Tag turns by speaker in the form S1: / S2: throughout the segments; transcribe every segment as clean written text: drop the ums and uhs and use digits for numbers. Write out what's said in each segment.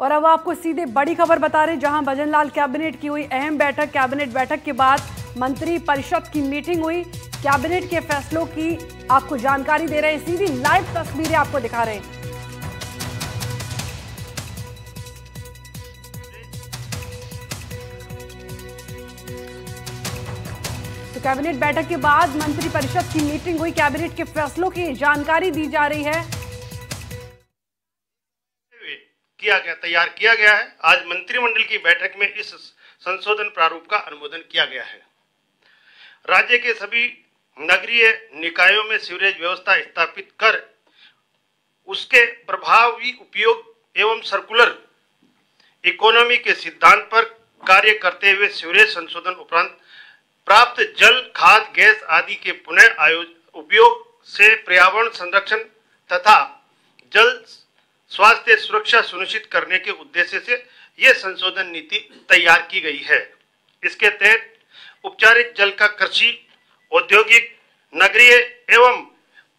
S1: और अब आपको सीधे बड़ी खबर बता रहे हैं, जहां भजनलाल कैबिनेट की हुई अहम बैठक। कैबिनेट बैठक के बाद मंत्री परिषद की मीटिंग हुई। कैबिनेट के फैसलों की आपको जानकारी दे रहे हैं, सीधी लाइव तस्वीरें आपको दिखा रहे हैं। तो कैबिनेट बैठक के बाद मंत्री परिषद की मीटिंग हुई, कैबिनेट के फैसलों की जानकारी दी जा रही है।
S2: तैयार किया गया है। आज मंत्रिमंडल की बैठक में इस संशोधन प्रारूप का अनुमोदन किया गया है। राज्य के सभी नगरीय निकायों में सीवरेज व्यवस्था स्थापित कर उसके प्रभावी उपयोग एवं सर्कुलर इकोनॉमी के सिद्धांत पर कार्य करते हुए सीवरेज संशोधन उपरांत प्राप्त जल, खाद, गैस आदि के पुनः उपयोग से पर्यावरण संरक्षण तथा जल स्वास्थ्य सुरक्षा सुनिश्चित करने के उद्देश्य से यह संशोधन नीति तैयार की गई है। इसके तहत उपचारित जल का कृषि, औद्योगिक, नगरीय एवं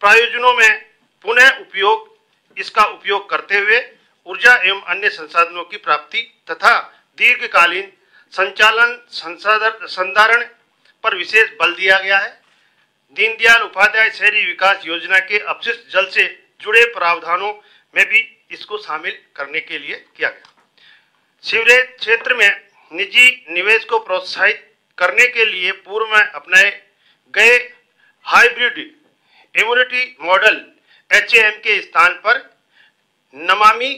S2: प्रयोजनों में पुनः उपयोग, इसका उपयोग करते हुए ऊर्जा एवं अन्य संसाधनों की प्राप्ति तथा दीर्घकालीन संचालन संधारण पर विशेष बल दिया गया है। दीनदयाल उपाध्याय शहरी विकास योजना के अपशिष्ट जल से जुड़े प्रावधानों में भी इसको शामिल करने के लिए किया गया। सीवरेज क्षेत्र में निजी निवेश को प्रोत्साहित करने के लिए पूर्व में अपनाए गए हाइब्रिड इम्यूनिटी मॉडल HAM के स्थान पर नमामि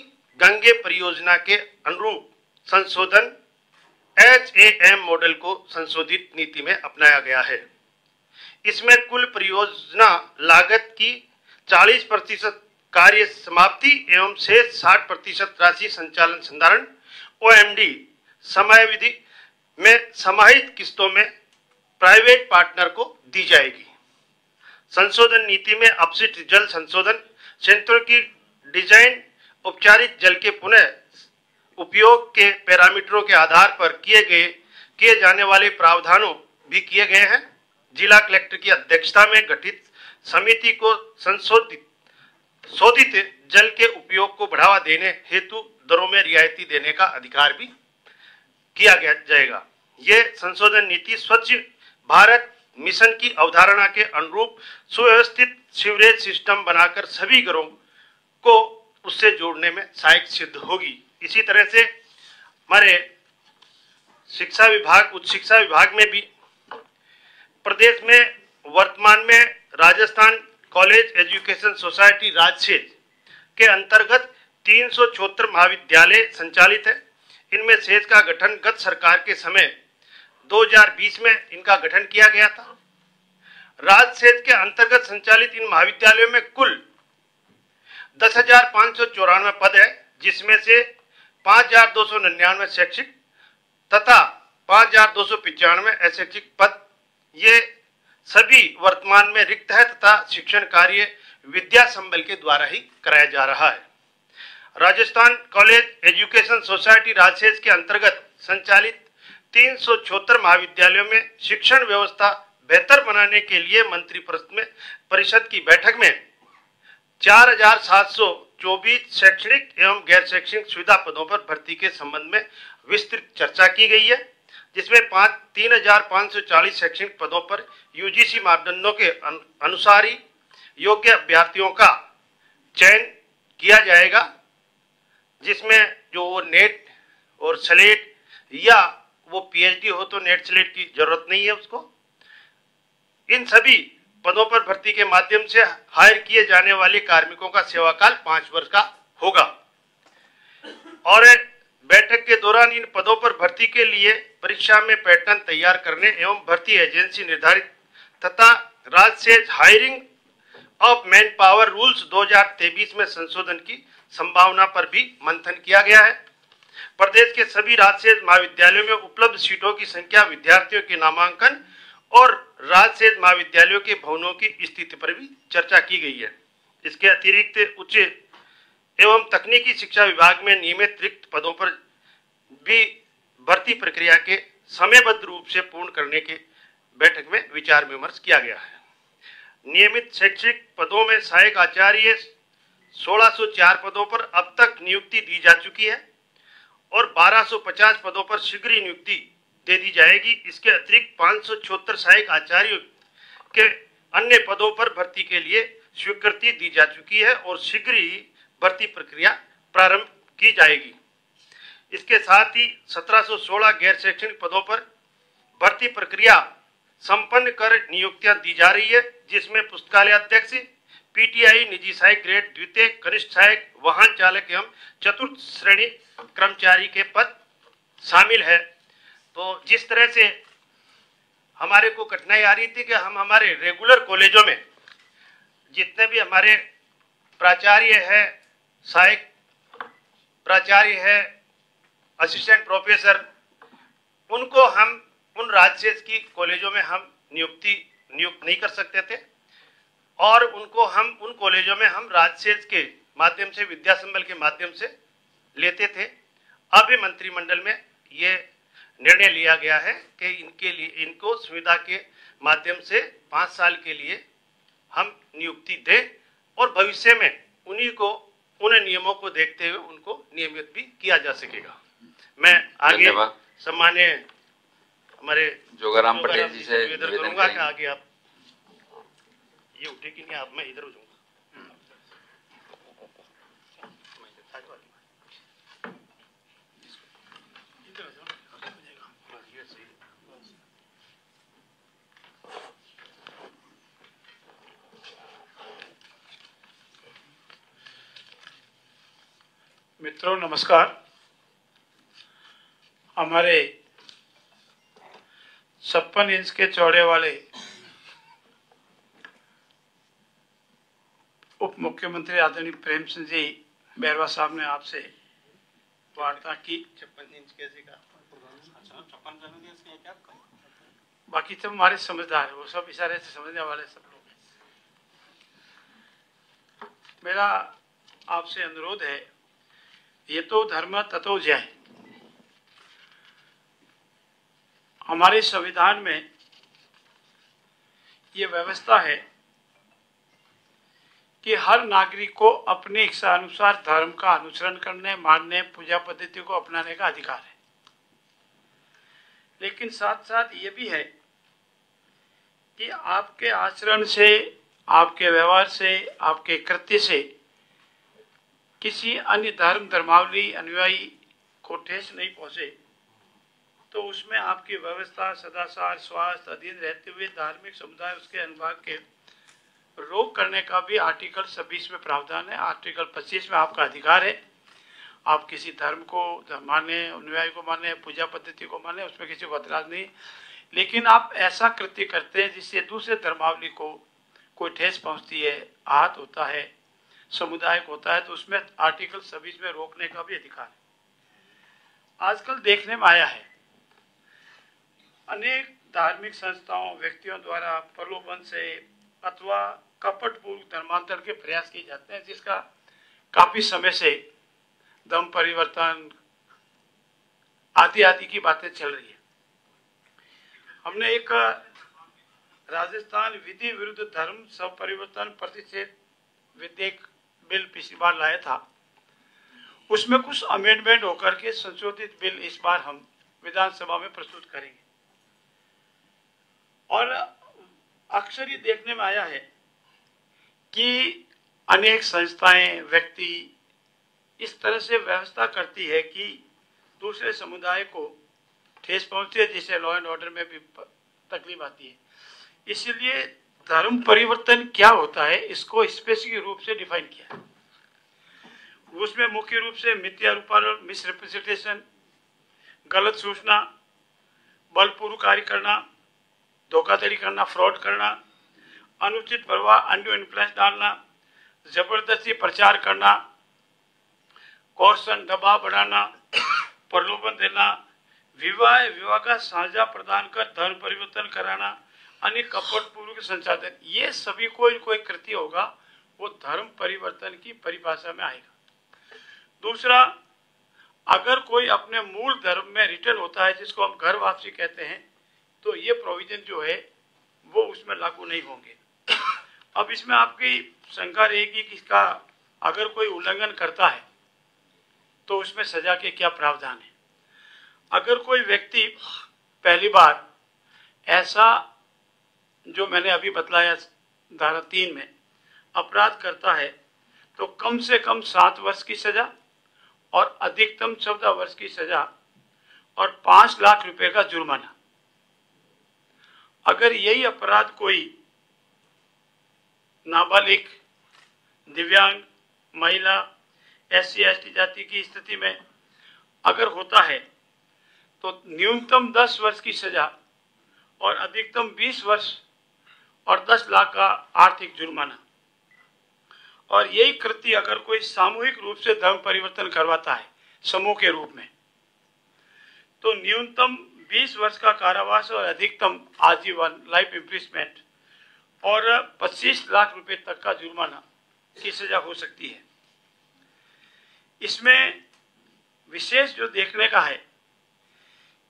S2: गंगे परियोजना के अनुरूप संशोधन HAM मॉडल को संशोधित नीति में अपनाया गया है। इसमें कुल परियोजना लागत की 40% कार्य समाप्ति एवं शेष 60% राशि संचालन संधारण OMD समयावधि में समाहित किस्तों में प्राइवेट पार्टनर को दी जाएगी। संशोधन नीति में अपशिष्ट जल संशोधन संयंत्रों की डिजाइन, उपचारित जल के पुनः उपयोग के पैरामीटरों के आधार पर किए जाने वाले प्रावधानों भी किए गए हैं। जिला कलेक्टर की अध्यक्षता में गठित समिति को शोधित जल के उपयोग को बढ़ावा देने हेतु दरों में रियायती देने का अधिकार भी किया जाएगा। ये संशोधन नीति स्वच्छ भारत मिशन की अवधारणा के अनुरूप सुव्यवस्थित सीवरेज सिस्टम बनाकर सभी घरों को उससे जोड़ने में सहायक सिद्ध होगी। इसी तरह से हमारे शिक्षा विभाग, उच्च शिक्षा विभाग में भी प्रदेश में वर्तमान में राजस्थान कॉलेज एजुकेशन सोसाइटी राजसेज के अंतर्गत 374 महाविद्यालय संचालित है। इनमें सेज का गठन गत सरकार के समय 2020 में इनका गठन किया गया था। राजसेज के अंतर्गत संचालित इन महाविद्यालयों में कुल 10,594 पद है, जिसमें से 5,299 शैक्षिक तथा 5,295 अशैक्षिक पद ये सभी वर्तमान में रिक्त है तथा शिक्षण कार्य विद्या संबल के द्वारा ही कराया जा रहा है। राजस्थान कॉलेज एजुकेशन सोसाइटी राजसेज के अंतर्गत संचालित 374 महाविद्यालयों में शिक्षण व्यवस्था बेहतर बनाने के लिए मंत्री परिषद की बैठक में 4,724 शैक्षणिक एवं गैर शैक्षणिक सुविधा पदों पर भर्ती के संबंध में विस्तृत चर्चा की गई है, जिसमें 3,540 शैक्षणिक पदों पर UGC मापदंडों के अनुसार ही योग्य अभ्यर्थियों का चयन किया जाएगा, जिसमें जो नेट और स्लेट या वो PhD हो तो नेट स्लेट की जरूरत नहीं है उसको। इन सभी पदों पर भर्ती के माध्यम से हायर किए जाने वाले कार्मिकों का सेवाकाल 5 वर्ष का होगा और बैठक के दौरान इन पदों पर भर्ती के लिए परीक्षा में पैटर्न तैयार करने एवं भर्ती एजेंसी निर्धारित तथा राजसेज hiring of man power rules 2023 में संशोधन की संभावना पर भी मंथन किया गया है। प्रदेश के सभी राजसेज महाविद्यालयों में उपलब्ध सीटों की संख्या, विद्यार्थियों के नामांकन और राजसेज महाविद्यालयों के भवनों की स्थिति पर भी चर्चा की गई है। इसके अतिरिक्त उच्च एवं तकनीकी शिक्षा विभाग में नियमित रिक्त पदों पर भी भर्ती प्रक्रिया के समयबद्ध रूप से पूर्ण करने के बैठक में विचार विमर्श किया गया है। नियमित शैक्षिक पदों में सहायक आचार्य 1604 पदों पर अब तक नियुक्ति दी जा चुकी है। और 1250 पदों पर शीघ्र ही नियुक्ति दे दी जाएगी। इसके अतिरिक्त 576 सहायक आचार्यों के अन्य पदों पर भर्ती के लिए स्वीकृति दी जा चुकी है और शीघ्र ही भर्ती प्रक्रिया प्रारंभ की जाएगी। इसके साथ ही 1716 गैर शैक्षणिक पदों पर भर्ती प्रक्रिया संपन्न कर नियुक्तियां दी जा रही है, जिसमें पुस्तकालय अध्यक्ष, पीटीआई, निजी सहायक ग्रेड द्वितीय, कनिष्ठ सहायक, वाहन चालक एवं चतुर्थ श्रेणी कर्मचारी के पद शामिल है। तो जिस तरह से हमारे को कठिनाई आ रही थी कि हम हमारे रेगुलर कॉलेजों में जितने भी हमारे प्राचार्य है, सहायक प्राचार्य है, असिस्टेंट प्रोफेसर, उनको हम उन राज्य की कॉलेजों में हम नियुक्त नहीं कर सकते थे और उनको हम उन कॉलेजों में हम राज्य के माध्यम से, विद्या संबल के माध्यम से लेते थे। अभी मंत्रिमंडल में ये निर्णय लिया गया है कि इनके लिए, इनको सुविधा के माध्यम से 5 साल के लिए हम नियुक्ति दें और भविष्य में उन नियमों को देखते हुए उनको नियमित भी किया जा सकेगा। मैं आगे सम्मान्य हमारे जोगाराम पटेल जी से निवेदन करूंगा कि आगे आप ये उठे कि नहीं, आप मैं इधर हो जाऊंगा।
S3: मित्रों नमस्कार। हमारे 56 इंच के चौड़े वाले उप मुख्यमंत्री आदरणीय प्रेम सिंह जी बैरवा साहब ने आपसे वार्ता की।
S2: 56 इंच कैसे का?
S3: बाकी सब हमारे समझदार है, वो सब इशारे से समझने वाले सब लोग हैं। मेरा आपसे अनुरोध है, ये तो धर्म ततो जय। हमारे संविधान में ये व्यवस्था है कि हर नागरिक को अपनी इच्छा अनुसार धर्म का अनुसरण करने, मानने, पूजा पद्धति को अपनाने का अधिकार है। लेकिन साथ साथ ये भी है कि आपके आचरण से, आपके व्यवहार से, आपके कृत्य से किसी अन्य धर्मावली अनुयायी को ठेस नहीं पहुंचे तो उसमें आपकी व्यवस्था, सदाचार, स्वास्थ्य अधीन रहते हुए धार्मिक समुदाय उसके अनुभाग के रोक करने का भी आर्टिकल 26 में प्रावधान है। आर्टिकल 25 में आपका अधिकार है, आप किसी धर्म को माने, अनुयायी को माने, पूजा पद्धति को माने, उसमें किसी को एतराज नहीं। लेकिन आप ऐसा कृत्य करते हैं जिससे दूसरे धर्मावली को कोई ठेस पहुंचती है, आहत होता है, समुदाय को होता है, तो उसमें आर्टिकल 26 में रोकने का भी अधिकार है। आजकल देखने में आया है अनेक धार्मिक संस्थाओं, व्यक्तियों द्वारा प्रलोभन से अथवा कपटपूर्वक धर्मांतर के प्रयास किए जाते हैं, जिसका काफी समय से धर्म परिवर्तन आदि की बातें चल रही है। हमने एक राजस्थान विधि विरुद्ध धर्म सब परिवर्तन प्रतिषेध विधेयक बिल पिछली बार लाया था, उसमें कुछ अमेंडमेंट होकर के संशोधित बिल इस बार हम विधानसभा में प्रस्तुत करेंगे। और अक्सर ये देखने में आया है कि अनेक संस्थाएं, व्यक्ति इस तरह से व्यवस्था करती है कि दूसरे समुदाय को ठेस पहुंचती है, जिससे लॉ एंड ऑर्डर में भी तकलीफ आती है। इसलिए धर्म परिवर्तन क्या होता है, इसको स्पेसिफिक रूप से डिफाइन किया है। उसमें मुख्य रूप से मिथ्यारोपण, मिसरिप्रेजेंटेशन, गलत सूचना, बलपूर्वक कार्य करना, धोखाधड़ी करना, फ्रॉड करना, अनुचित प्रभाव, अनड्यू इन्फ्लुएंस डालना, जबरदस्ती प्रचार करना, कोर्सन, दबाव बढ़ाना, प्रलोभन देना, विवाह का साझा प्रदान कर धर्म परिवर्तन कराना, अन्य कपटपूर्वक संसाधन, ये सभी कोई कृत्य होगा वो धर्म परिवर्तन की परिभाषा में आएगा। दूसरा, अगर कोई अपने मूल धर्म में रिटर्न होता है, जिसको हम घर वापसी कहते हैं, तो ये प्रोविजन जो है वो उसमें लागू नहीं होंगे। अब इसमें आपकी शंका रहेगी कि इसका अगर कोई उल्लंघन करता है तो उसमें सजा के क्या प्रावधान है। अगर कोई व्यक्ति पहली बार ऐसा जो मैंने अभी बतलाया धारा 3 में अपराध करता है तो कम से कम 7 वर्ष की सजा और अधिकतम 14 वर्ष की सजा और 5 लाख रुपए का जुर्माना। अगर यही अपराध कोई नाबालिग, दिव्यांग, महिला, SC ST जाति की स्थिति में अगर होता है तो न्यूनतम 10 वर्ष की सजा और अधिकतम 20 वर्ष और 10 लाख का आर्थिक जुर्माना। और यही कृत्य अगर कोई सामूहिक रूप से धर्म परिवर्तन करवाता है समूह के रूप में तो न्यूनतम 20 वर्ष का कारावास और अधिकतम आजीवन लाइफ इम्प्रिजमेंट और 25 लाख रुपए तक का जुर्माना की सजा हो सकती है। इसमें विशेष जो देखने का है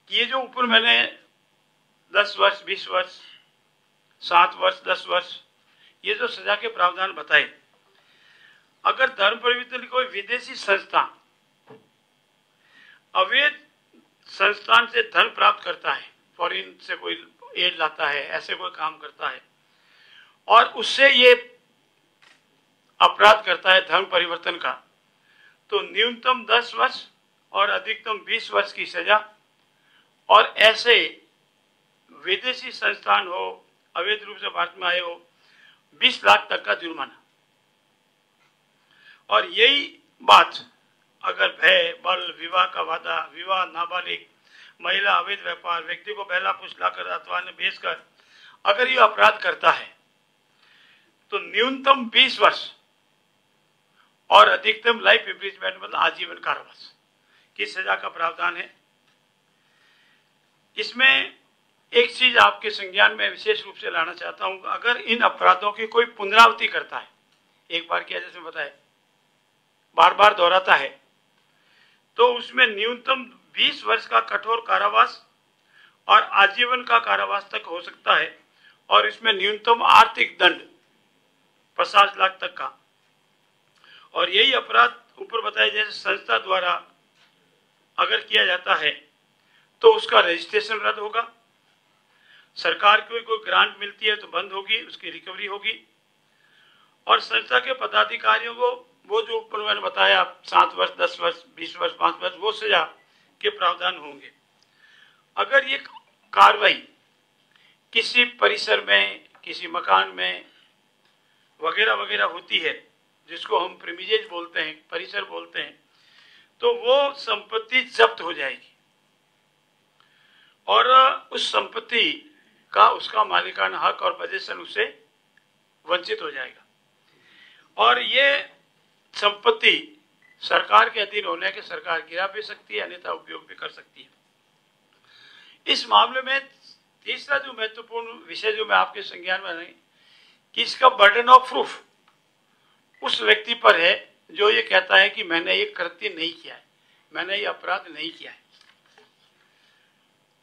S3: कि ये जो ऊपर मैंने 10 वर्ष, 20 वर्ष, 7 वर्ष, 10 वर्ष ये जो सजा के प्रावधान बताए, अगर धर्म परिवर्तन कोई विदेशी संस्था अवैध संस्थान से धन प्राप्त करता है, फॉरेन से कोई एड लाता है, ऐसे कोई काम करता है और उससे ये अपराध करता है धर्म परिवर्तन का, तो न्यूनतम 10 वर्ष और अधिकतम 20 वर्ष की सजा और ऐसे विदेशी संस्थान हो, अवैध रूप से भारत में आए हो, 20 लाख तक का जुर्माना। और यही बात अगर भय, बल, विवाह का वादा, विवाह, नाबालिग, महिला, अवैध व्यापार, व्यक्ति को बहला फुसलाकर अथवा ने बेचकर अगर ये अपराध करता है तो न्यूनतम 20 वर्ष और अधिकतम लाइफ इम्प्रिजमेंट मतलब आजीवन कारावास की सजा का प्रावधान है। इसमें एक चीज आपके संज्ञान में विशेष रूप से लाना चाहता हूं, अगर इन अपराधों की कोई पुनरावृत्ति करता है, एक बार किया जैसे बताया, बार बार दोहराता है, तो उसमें न्यूनतम 20 वर्ष का कठोर कारावास और आजीवन का कारावास तक हो सकता है और इसमें न्यूनतम आर्थिक दंड 50 लाख तक का। और यही अपराध ऊपर बताया जैसे संस्था द्वारा अगर किया जाता है तो उसका रजिस्ट्रेशन रद्द होगा, सरकार को कोई ग्रांट मिलती है तो बंद होगी, उसकी रिकवरी होगी और संस्था के पदाधिकारियों को वो जो ऊपर मैंने बताया 7 वर्ष, 10 वर्ष, 20 वर्ष, 5 वर्ष वो सजा के प्रावधान होंगे। अगर ये कार्रवाई किसी परिसर में, किसी मकान में वगैरह वगैरह होती है जिसको हम प्रीमिजेज बोलते हैं, परिसर बोलते हैं, तो वो संपत्ति जब्त हो जाएगी और उस संपत्ति का उसका मालिकाना हक और पोजीशन उससे वंचित हो जाएगा और ये संपत्ति सरकार के अधीन होने के सरकार गिरा भी सकती है, अन्यथा उपयोग भी कर सकती है। इस मामले में तीसरा जो महत्वपूर्ण विषय जो मैं आपके संज्ञान में नहीं कि इसका बर्डन ऑफ प्रूफ उस व्यक्ति पर है जो ये कहता है कि मैंने ये कृत्य नहीं किया है, मैंने ये अपराध नहीं किया है।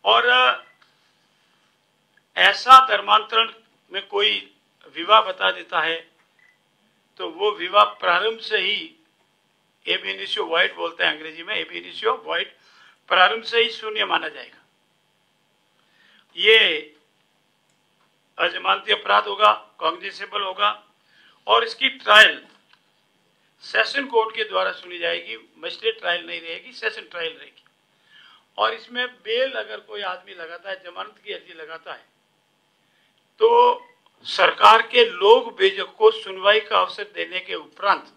S3: और ऐसा धर्मांतरण में कोई विवाह बता देता है तो वो विवाह प्रारंभ से ही एब इनिशियो वॉइड बोलते हैं अंग्रेजी में, एब इनिशियो वॉइड, प्रारंभ से ही शून्य माना जाएगा। ये अजमानती अपराध होगा, कॉग्निजेबल होगा और इसकी ट्रायल सेशन कोर्ट के द्वारा सुनी जाएगी, मजिस्ट्रेट ट्रायल नहीं रहेगी, सेशन ट्रायल रहेगी। और इसमें बेल अगर कोई आदमी लगाता है, जमानत की अर्जी लगाता है, तो सरकार के लोक बेजक को सुनवाई का अवसर देने के उपरांत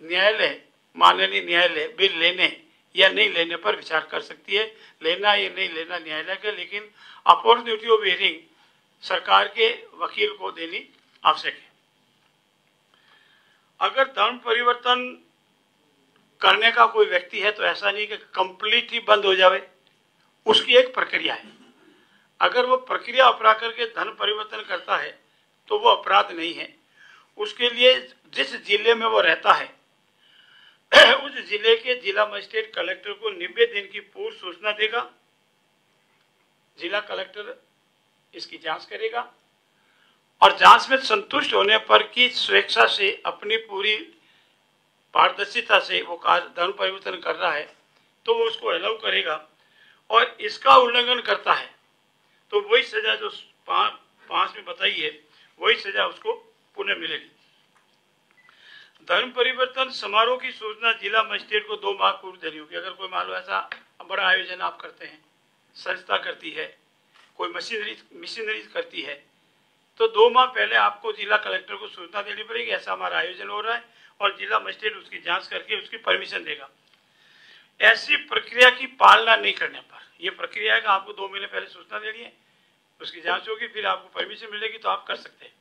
S3: न्यायालय, माननीय न्यायालय बिल लेने या नहीं लेने पर विचार कर सकती है। लेना या नहीं लेना न्यायालय का, लेकिन अपॉर्चुनिटी ऑफ हियरिंग सरकार के वकील को देनी आवश्यक है। अगर धर्म परिवर्तन करने का कोई व्यक्ति है तो ऐसा नहीं कि कंप्लीट ही बंद हो जावे, उसकी एक प्रक्रिया है। अगर वो प्रक्रिया अपना करके धर्म परिवर्तन करता है तो वो अपराध नहीं है। उसके लिए जिस जिले में वो रहता है उस जिले के जिला मजिस्ट्रेट कलेक्टर को 90 दिन की पूर्व सूचना देगा। जिला कलेक्टर इसकी जांच करेगा और जांच में संतुष्ट होने पर की स्वेच्छा से अपनी पूरी पारदर्शिता से वो धर्म परिवर्तन कर रहा है तो वो उसको अलाउ करेगा, और इसका उल्लंघन करता है तो वही सजा जो 5 में बताई है वही सजा उसको पुनः मिलेगी। धर्म परिवर्तन समारोह की सूचना जिला मजिस्ट्रेट को 2 माह पूर्व देनी होगी। अगर कोई मान लो ऐसा बड़ा आयोजन आप करते हैं, संस्था करती है, कोई मशीनरी करती है, तो 2 माह पहले आपको जिला कलेक्टर को सूचना देनी पड़ेगी, ऐसा हमारा आयोजन हो रहा है, और जिला मजिस्ट्रेट उसकी जांच करके उसकी परमिशन देगा। ऐसी प्रक्रिया की पालना नहीं करने पर, यह प्रक्रिया है कि आपको 2 महीने पहले सूचना देनी है, उसकी जांच होगी, फिर आपको परमिशन मिलेगी तो आप कर सकते हैं।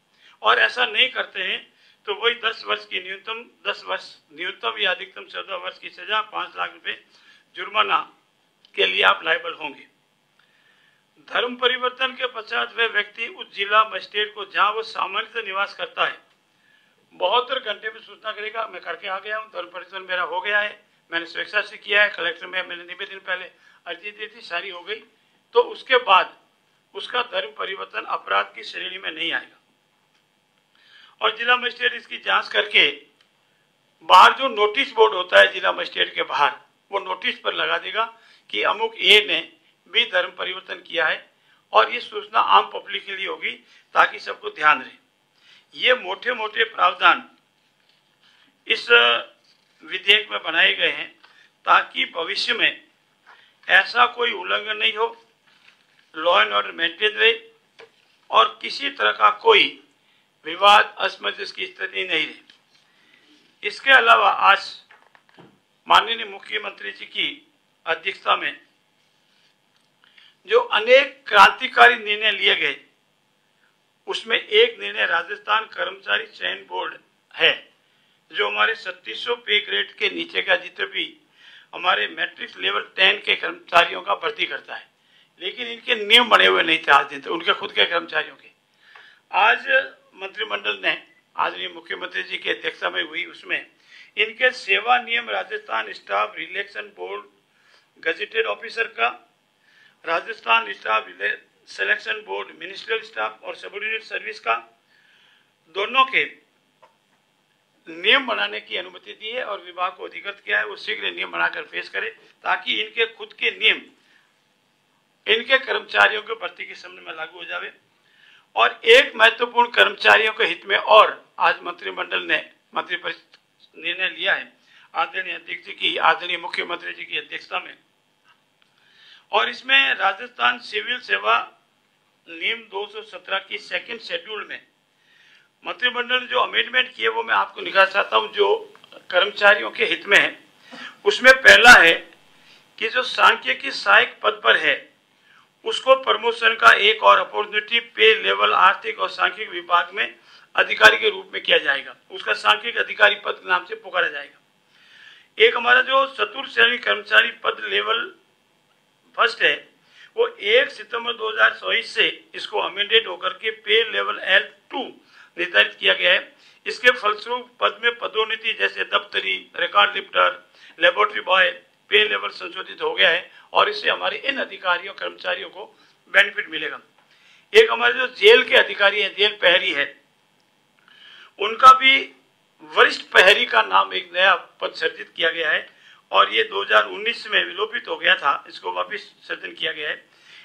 S3: और ऐसा नहीं करते हैं तो वही 10 वर्ष की न्यूनतम या अधिकतम 14 वर्ष की सजा, 5 लाख रुपए जुर्माना के लिए आप लायबल होंगे। धर्म परिवर्तन के पश्चात वह व्यक्ति उस जिला मजिस्ट्रेट को जहां वो सामान्यतः निवास करता है 72 घंटे में सूचना करेगा, मैं करके आ गया हूँ, धर्म परिवर्तन मेरा हो गया है, मैंने स्वेच्छा से किया है, कलेक्टर में मैंने 90 दिन पहले अर्जी दी थी, सारी हो गई, तो उसके बाद उसका धर्म परिवर्तन अपराध की श्रेणी में नहीं आएगा। और जिला मजिस्ट्रेट इसकी जांच करके बाहर जो नोटिस बोर्ड होता है जिला मजिस्ट्रेट के बाहर, वो नोटिस पर लगा देगा कि अमुक ए ने भी धर्म परिवर्तन किया है, और ये सूचना आम पब्लिक के लिए होगी ताकि सबको ध्यान रहे। ये मोटे मोटे प्रावधान इस विधेयक में बनाए गए हैं ताकि भविष्य में ऐसा कोई उल्लंघन नहीं हो, लॉ एंड ऑर्डर मेंटेन रहे, और किसी तरह का कोई विवाद असमंजस की स्थिति नहीं रहे। इसके अलावा आज माननीय मुख्यमंत्री जी की अध्यक्षता में जो अनेक क्रांतिकारी निर्णय लिए गए, उसमें एक निर्णय राजस्थान कर्मचारी चयन बोर्ड है, जो हमारे 3600 पे ग्रेड के नीचे का जितने भी हमारे मैट्रिक्स लेवल 10 के कर्मचारियों का भर्ती करता है, लेकिन इनके नियम बने हुए नहीं थे आज दिन तक, उनके खुद के कर्मचारियों के। आज मंत्रिमंडल ने आदरणीय मुख्यमंत्री जी की अध्यक्षता में हुई, उसमें इनके सेवा नियम Rajasthan staff selection board gazetted officer का, Rajasthan staff selection board ministerial staff और सबऑर्डिनेट सर्विस का, दोनों के नियम बनाने की अनुमति दी है और विभाग को अधिकृत किया है वो शीघ्र नियम बनाकर पेश करे ताकि इनके खुद के नियम इनके कर्मचारियों के भर्ती के संबंध में लागू हो जावे। और एक महत्वपूर्ण कर्मचारियों के हित में और आज मंत्रिमंडल ने मंत्रिपरिषद निर्णय लिया है आदरणीय अध्यक्ष जी की, आदरणीय मुख्यमंत्री जी की अध्यक्षता में, और इसमें राजस्थान सिविल सेवा नियम 217 की 2nd शेड्यूल में मंत्रिमंडल ने जो अमेंडमेंट किए वो मैं आपको दिखाना चाहता हूं, जो कर्मचारियों के हित में है। उसमें पहला है कि जो सांख्यिकी सहायक पद पर है उसको प्रमोशन का एक और अपॉर्चुनिटी पे लेवल आर्थिक और सांख्यिक विभाग में अधिकारी के रूप में किया जाएगा, उसका सांख्यिक अधिकारी पद नाम से पुकारा जाएगा। एक हमारा जो चतुर्थ श्रेणी कर्मचारी पद लेवल 1 है वो 1 सितंबर 2024 से इसको अमेंडेड होकर के पे लेवल L2 निर्धारित किया गया है। इसके फलस्वरूप पद में पदोन्नति जैसे दफ्तरी, रिकॉर्ड लिफ्टर, लेबोरेटरी बॉय पे लेवल संशोधित हो गया है और इससे हमारे इन अधिकारियों कर्मचारियों को बेनिफिट मिलेगा। एक हमारे जो जेल के अधिकारी हैं, जेल प्रहरी है, उनका भी वरिष्ठ प्रहरी का नाम एक नया पद सृजित किया गया है और ये 2019 में विलोपित हो गया था, इसको वापस सृजन किया गया है।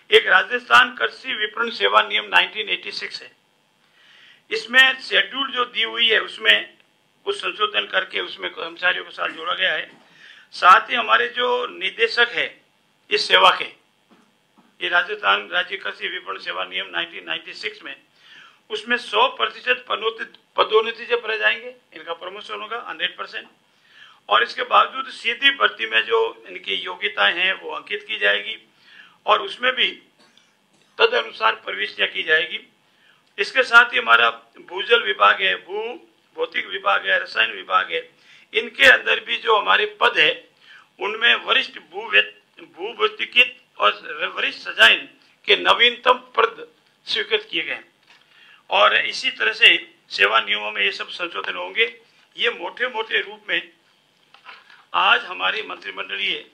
S3: एक राजस्थान कृषि विपणन सेवा नियम 1986 है, इसमें शेड्यूल जो दी हुई है उसमें कुछ संशोधन करके उसमें कर्मचारियों के साथ जोड़ा गया है। साथ ही हमारे जो निदेशक है इस सेवा के, ये राजस्थान राज्य कृषि विपणन सेवा नियम 1996 में, उसमें 100% पदोन्नति से भरे जाएंगे, इनका प्रमोशन होगा 100%। और इसके बावजूद सीधी भर्ती में जो इनकी योग्यताएं हैं वो अंकित की जाएगी और उसमें भी तद अनुसार प्रविष्टियां की जाएगी। इसके साथ ही हमारा भूजल विभाग है, भू भौतिक विभाग है, रसायन विभाग है, इनके अंदर भी जो हमारे पद है उनमें वरिष्ठ भूभौतिकी और वरिष्ठ सजाइन के नवीनतम पद स्वीकृत किए गए और इसी तरह से सेवा नियमों में ये सब संशोधन होंगे। ये मोटे मोटे रूप में आज हमारी मंत्रिमंडलीय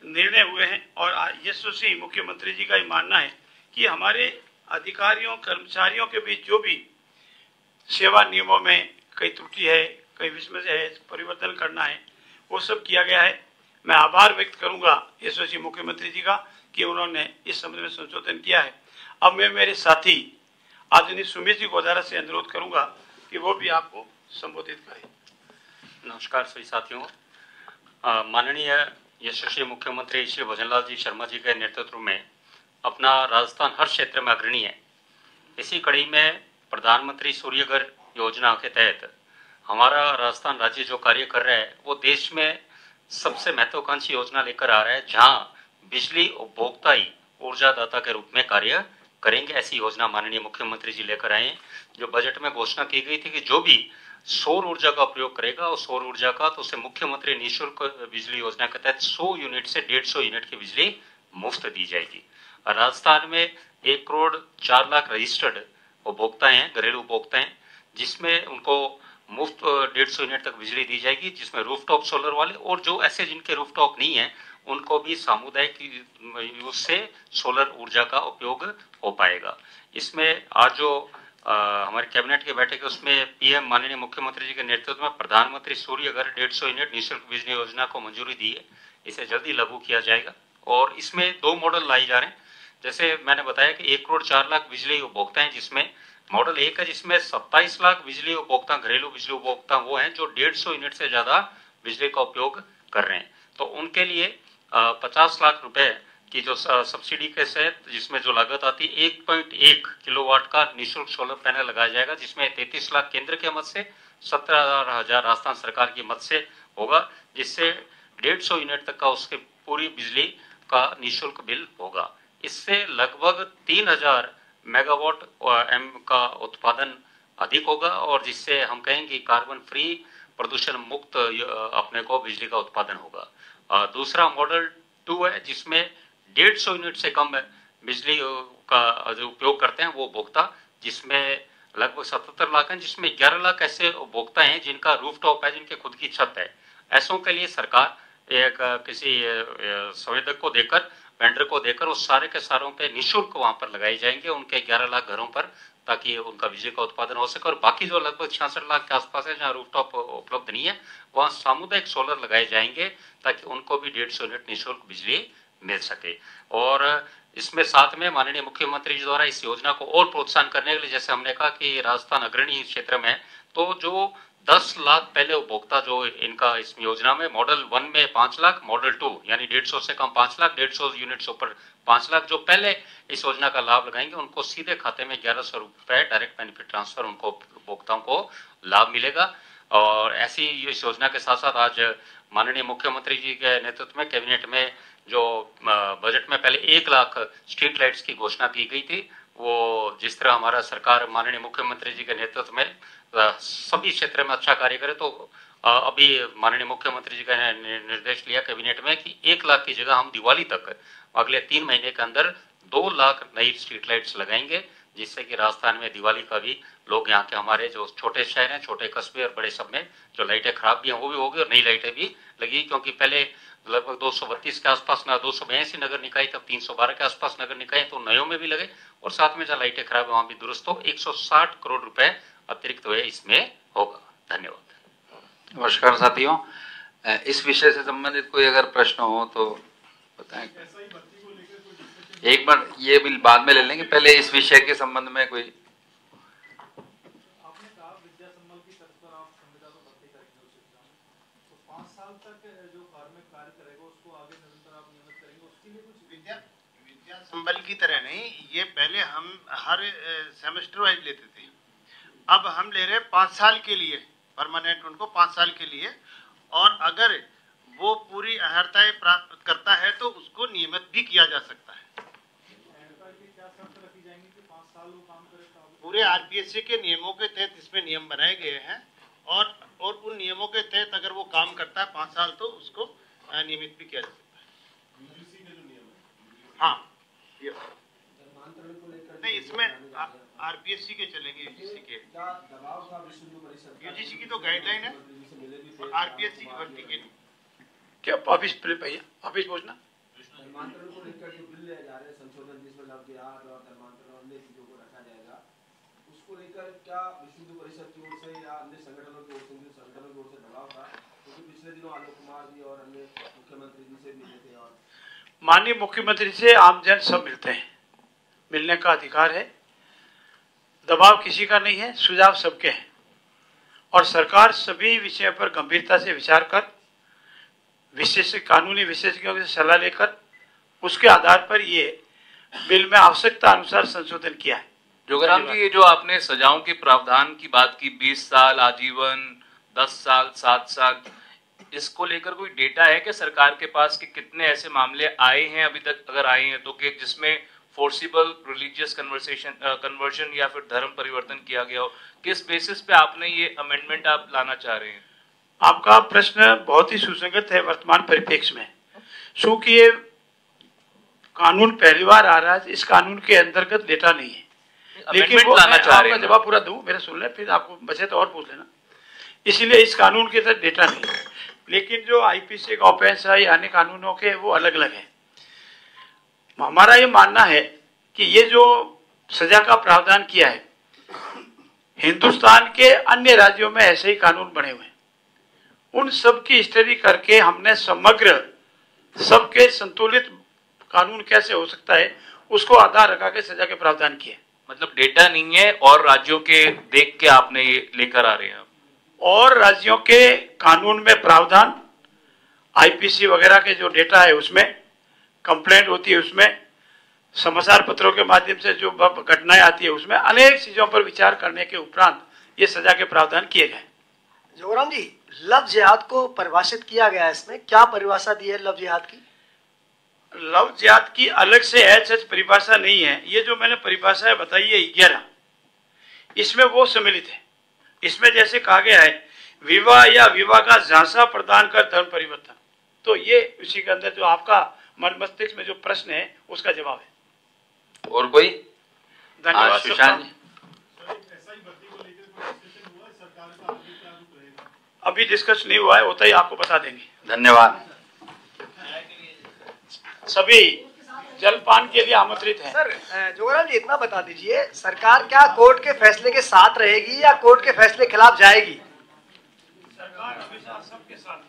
S3: निर्णय हुए हैं और यशस्वी मुख्यमंत्री जी का ये मानना है कि हमारे अधिकारियों कर्मचारियों के बीच जो भी सेवा नियमों में कई त्रुटि है, कहीं इसमें से परिवर्तन करना है, वो सब किया गया है। मैं आभार व्यक्त करूंगा यशस्वी मुख्यमंत्री जी का कि उन्होंने इस संबंध में संशोधन किया है। अब मैं मेरे साथी आदरणीय सुमित जी को दोबारा से अनुरोध करूंगा कि वो भी आपको संबोधित करें।
S4: नमस्कार सभी साथियों। माननीय यशस्वी मुख्यमंत्री श्री भजनलाल जी शर्मा जी के नेतृत्व में अपना राजस्थान हर क्षेत्र में अग्रणी है। इसी कड़ी में प्रधानमंत्री सूर्यघर योजना के तहत हमारा राजस्थान राज्य जो कार्य कर रहा है वो देश में सबसे महत्वाकांक्षी योजना लेकर आ रहा है, जहां बिजली उपभोक्ता ही ऊर्जादाता के रूप में कार्य करेंगे। ऐसी योजना माननीय मुख्यमंत्री जी लेकर आए हैं, जो बजट में घोषणा की गई थी कि जो भी सौर ऊर्जा का प्रयोग करेगा और सौर ऊर्जा का तो उसे मुख्यमंत्री निःशुल्क बिजली योजना के तहत 100 यूनिट से 150 यूनिट की बिजली मुफ्त दी जाएगी। राजस्थान में 1 करोड़ 4 लाख रजिस्टर्ड उपभोक्ता हैं, घरेलू उपभोक्ता हैं, जिसमें उनको मुफ्त 150 यूनिट तक बिजली दी जाएगी, जिसमें रूफटॉप सोलर वाले और जो ऐसे जिनके रूफटॉप नहीं है उनको भी सामुदायिक यूज से सोलर ऊर्जा का उपयोग हो पाएगा। इसमें आज जो हमारे कैबिनेट की बैठक है उसमें पीएम माननीय मुख्यमंत्री जी के नेतृत्व में प्रधानमंत्री सूर्यघर 150 यूनिट निःशुल्क बिजली योजना को मंजूरी दी है। इसे जल्दी लागू किया जाएगा और इसमें 2 मॉडल लाए जा रहे हैं। जैसे मैंने बताया कि 1 करोड़ 4 लाख बिजली उपभोक्ता हैं, जिसमें मॉडल 1 है जिसमें 27 लाख बिजली उपभोक्ता, घरेलू बिजली उपभोक्ता वो हैं जो 150 यूनिट से ज्यादा बिजली का उपयोग कर रहे हैं। तो उनके लिए 50 लाख रुपए की जो सब्सिडी के तहत जिसमें जो लागत आती है 1.1 किलोवाट का निःशुल्क सोलर पैनल लगाया जाएगा, जिसमें 33 लाख केंद्र के मद से 17,000 राजस्थान सरकार की मद से होगा, जिससे 150 यूनिट तक का उसके पूरी बिजली का निःशुल्क बिल होगा। इससे लगभग 3000 मेगावाट एम का उत्पादन अधिक होगा और जिससे हम कहेंगे कार्बन फ्री प्रदूषण मुक्त अपने को बिजली का उत्पादन होगा। दूसरा मॉडल 2 है जिसमें 150 यूनिट से कम बिजली का जो उपयोग करते हैं वो उपभोक्ता, जिसमें लगभग 77 लाख हैं, जिसमें 11 लाख ऐसे उपभोक्ता हैं जिनका रूफटॉप है, जिनके खुद की छत है। ऐसों के लिए सरकार एक किसी संवेदक को देकर, वेंडर को देकर उस सारे के सारों पे निःशुल्क वहां पर लगाए जाएंगे उनके 11 लाख घरों पर, ताकि उनका बिजली का उत्पादन हो सके। और बाकी जो लगभग 66 लाख के आसपास है जहाँ रूफटॉप उपलब्ध नहीं है, वहाँ सामुदायिक सोलर लगाए जाएंगे ताकि उनको भी 150 यूनिट निःशुल्क बिजली मिल सके। और इसमें साथ में माननीय मुख्यमंत्री जी द्वारा इस योजना को और प्रोत्साहन करने के लिए, जैसे हमने कहा कि राजस्थान अग्रणी क्षेत्र में, तो जो 10 लाख पहले उपभोक्ता जो इनका इस योजना में मॉडल 1 में 5 लाख, मॉडल 2 यानी 150 से कम 5 लाख, 150 यूनिट से ऊपर 5 लाख जो पहले इस योजना का लाभ लगाएंगे उनको सीधे खाते में 1100 रुपए डायरेक्ट बेनिफिट ट्रांसफर उनको उपभोक्ताओं को लाभ मिलेगा। और ऐसी इस योजना के साथ साथ आज माननीय मुख्यमंत्री जी के नेतृत्व में कैबिनेट में जो बजट में पहले 1 लाख स्ट्रीट लाइट्स की घोषणा की गई थी, वो जिस तरह हमारा सरकार माननीय मुख्यमंत्री जी के नेतृत्व में सभी क्षेत्र में अच्छा कार्य करे, तो अभी माननीय मुख्यमंत्री जी का निर्देश लिया कैबिनेट में कि 1 लाख की जगह हम दिवाली तक अगले 3 महीने के अंदर 2 लाख नई स्ट्रीट लाइट्स लगाएंगे, जिससे कि राजस्थान में दिवाली का भी लोग यहाँ के हमारे जो छोटे शहर हैं, छोटे कस्बे और बड़े सब में जो लाइटें खराब भी हैं वो भी होगी और नई लाइटें भी लगी, क्योंकि पहले लगभग 232 के आसपास 282 नगर निकाय, तब 312 के आसपास नगर निकाय, तो नयों में भी लगे और साथ में जहाँ लाइटें खराब है वहां भी दुरुस्त हो। 160 करोड़ रुपए अतिरिक्त हुए इसमें होगा। धन्यवाद।
S5: नमस्कार साथियों, इस विषय से संबंधित कोई अगर प्रश्न हो तो बताएं। एक बार ये बिल बाद में ले लेंगे, पहले इस विषय के संबंध में कोई।
S6: आपने कहा विद्या संबल की तर्ज पर आप संविदा को भर्ती करेंगे उस एग्जाम में, तो 5 साल तक जो कार्मिक कार्य करेगा उसको आगे निरंतर आप नियमित करेंगे, उसके लिए कुछ
S2: विद्या संबल की तरह नहीं, ये पहले हम हर सेमेस्टर वाइज लेते थे, अब हम ले रहे हैं 5 साल के लिए परमानेंट, उनको 5 साल के लिए, और अगर वो पूरी अर्हताएं प्राप्त करता है तो उसको नियमित भी किया जा सकता है। पूरे आरपीएससी के नियमों के तहत इसमें नियम बनाए गए हैं और उन नियमों के तहत अगर वो काम करता है 5 साल तो उसको नियमित भी किया जा सकता है। हाँ, नहीं इसमें आरपीएससी के चलेंगे, यूजीसी के, यूजीसी की तो गाइडलाइन है और आरपीएससी की भर्ती के लिए।
S3: क्या ऑफिस भैया ऑफिस पहुंचना
S6: धर्मांतरण को लेकर जो बिल ले जा रहे हैं संशोधन, जिसमें उसको लेकर क्या विश्व हिंदू परिषद की ओर से या अन्य संगठनों की ओर से दबाव था? क्योंकि पिछले दिनों आलोक कुमार जी और अन्य मुख्यमंत्री जी से मिले थे और
S3: माननीय मुख्यमंत्री से आमजन सब मिलते हैं, मिलने का अधिकार है, दबाव किसी का नहीं है, सुझाव सबके हैं और सरकार सभी विषयों पर गंभीरता से विचार कर कानूनी विशेषज्ञों से सलाह लेकर उसके आधार पर ये बिल में आवश्यकता अनुसार संशोधन किया है।
S7: जोगराम जी, ये जो आपने सजाओं के प्रावधान की बात की, 20 साल आजीवन, 10 साल, 7 साल, इसको लेकर कोई डेटा है कि सरकार के पास कि कितने ऐसे मामले आए हैं अभी तक, अगर आए हैं तो, कि जिसमें फोर्सिबल रिलीजियस कन्वर्जन या फिर धर्म परिवर्तन किया गया हो? किस बेसिस पे आपने ये अमेंडमेंट आप लाना चाह रहे हैं?
S3: आपका प्रश्न बहुत ही सुसंगत है वर्तमान परिप्रेक्ष्य में। चूंकि ये कानून पहली बार आ रहा है, इस कानून के अंतर्गत डेटा नहीं है, लेकिन वो
S7: लाना चाह रहे हैं।
S3: जवाब पूरा दूं, मेरा सुन लें, फिर आपको बचे तो और पूछ लेना। इसीलिए इस कानून के तहत डेटा नहीं है, लेकिन जो आईपीसी का ऑफेंस है या अन्य कानूनों के वो अलग अलग है। हमारा ये मानना है कि ये जो सजा का प्रावधान किया है, हिंदुस्तान के अन्य राज्यों में ऐसे ही कानून बने हुए हैं, उन सब की स्टडी करके हमने समग्र सबके संतुलित कानून कैसे हो सकता है उसको आधार रखा के सजा के प्रावधान किए।
S7: मतलब डेटा नहीं है और राज्यों के देख के आपने ये लेकर आ रहे हैं?
S3: और राज्यों के कानून में प्रावधान, आईपीसी वगैरह के जो डेटा है उसमें, कंप्लेंट होती है उसमें, समाचार पत्रों के माध्यम से जो घटनाएं आती है उसमें, अनेक चीजों पर विचार करने के उपरांत ये सजा के प्रावधान किए गए।
S8: जोगराम जी, लव जिहाद को परिभाषित किया गया है, इसमें क्या परिभाषा दी है लव जिहाद की?
S3: लव जिहाद की अलग से एच परिभाषा नहीं है। ये जो मैंने परिभाषाएं बताई है 11, इसमें वो सम्मिलित है। इसमें जैसे कहा गया है विवाह या विवाह का झांसा प्रदान कर धर्म परिवर्तन, तो ये उसी के अंदर जो आपका मन मस्तिष्क में जो प्रश्न है उसका जवाब है।
S5: और कोई?
S3: धन्यवाद।
S5: सुशांत जी,
S3: अभी डिस्कस नहीं हुआ है, होता ही आपको बता देंगे।
S5: धन्यवाद।
S3: सभी जलपान के लिए आमंत्रित हैं।
S8: सर, जोगराम जी इतना बता दीजिए, सरकार क्या कोर्ट के फैसले के साथ रहेगी या कोर्ट के फैसले के खिलाफ जाएगी?
S3: सरकार हमेशा सबके साथ है।